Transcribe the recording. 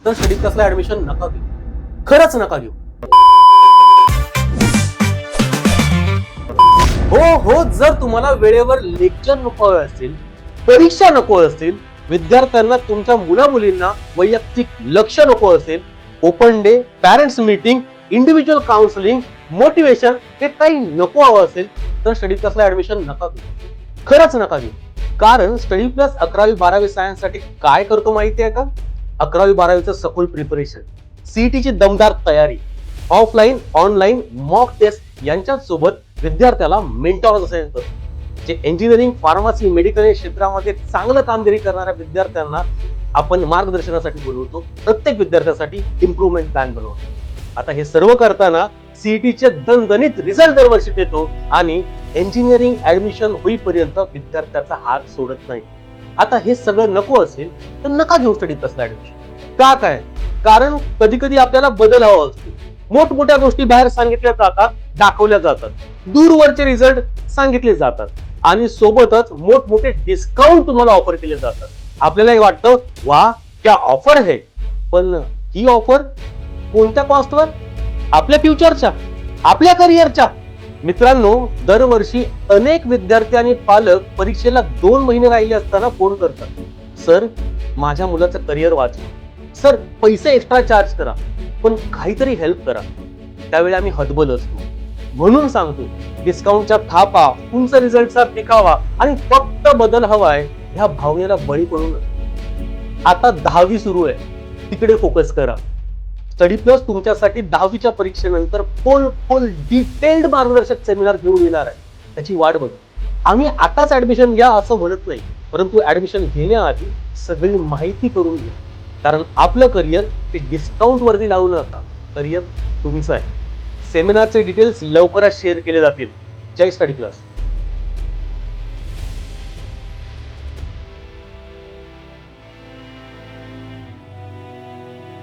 तर स्टडी क्लासला ऍडमिशन नका घेऊ, खरंच नका घेऊ. हो, जर तुम्हाला वेळेवर लेक्चर नको असतील, परीक्षा नको असतील, विद्यार्थ्यांना तुमच्या मुला मुलींना वैयक्तिक लक्ष नको असेल, open day, parents meeting, individual counselling, motivation हे काही नको हवं असेल तर स्टडी क्लासला ऍडमिशन नका घेऊ, खरंच नका घेऊ. कारण स्टडी प्लस 11वी-12वी सायन्स साठी काय करतो माहिती आहे का? 11वी-12वीचं सखोल प्रिपरेशन, सीईटीची दमदार तयारी, ऑफलाईन ऑनलाईन मॉक टेस्ट यांच्या सोबत विद्यार्थ्याला मेंटॉर असाइन करतो. जे इंजिनिअरिंग, फार्मसी, मेडिकल या क्षेत्रामध्ये चांगलं कामगिरी करणाऱ्या विद्यार्थ्यांना आपण मार्गदर्शनासाठी बोलवतो. प्रत्येक विद्यार्थ्यासाठी इम्प्रुव्हमेंट प्लॅन बनवतो. आता हे सर्व करताना सीईटीचे दणदणीत रिझल्ट दरवर्षी देतो आणि इंजिनिअरिंग ऍडमिशन होईपर्यंत विद्यार्थ्याचा हात सोडत नाही. आता हे सगळं नको असेल तर नका घेऊ स्टडी प्लसला ऍडमिशन. का काय? कारण कधी कधी आपल्याला बदल हवा असतो. मोठमोठ्या गोष्टी बाहेर सांगितल्या जातात, दाखवल्या जातात, दूरवरचे रिझल्ट सांगितले जातात आणि सोबतच मोठमोठे डिस्काउंट तुम्हाला ऑफर केले जातात. आपल्याला वाटतं वा क्या ऑफर आहे, पण ही ऑफर कोणत्या कॉस्टवर? आपल्या फ्युचरच्या, आपल्या करिअरच्या. मित्रांनो, दरवर्षी अनेक विद्यार्थी आणि पालक परीक्षेला 2 महिने राहिले असताना फोन करतात, सर माझ्या मुलाचं करिअर वाचवा, सर पैसे एक्स्ट्रा चार्ज करा, पण काहीतरी हेल्प करा. त्यावेळी आम्ही हतबल असतो. म्हणून सांगतो, डिस्काउंटच्या थापा, तुमचा रिझल्टचा दिखावा आणि फक्त बदल हवाय ह्या भावनेला बळी पडू नका. आता 10वी सुरू आहे, तिकडे फोकस करा. स्टडी प्लस तुमच्यासाठी 10वीच्या परीक्षेनंतर फुल डिटेल्ड मार्गदर्शक सेमिनार घेऊन येणार आहे. त्याची वाट बघा. आम्ही आताच ऍडमिशन घ्या असं म्हणत नाही, परंतु ऍडमिशन घेण्याआधी सगळी माहिती करून घ्या. कारण आपलं करिअर ते डिस्काउंट वरती लावू नका, करिअर तुमचं आहे. सेमिनारचे डिटेल्स लवकरच शेअर केले जातील. जय स्टडी प्लस.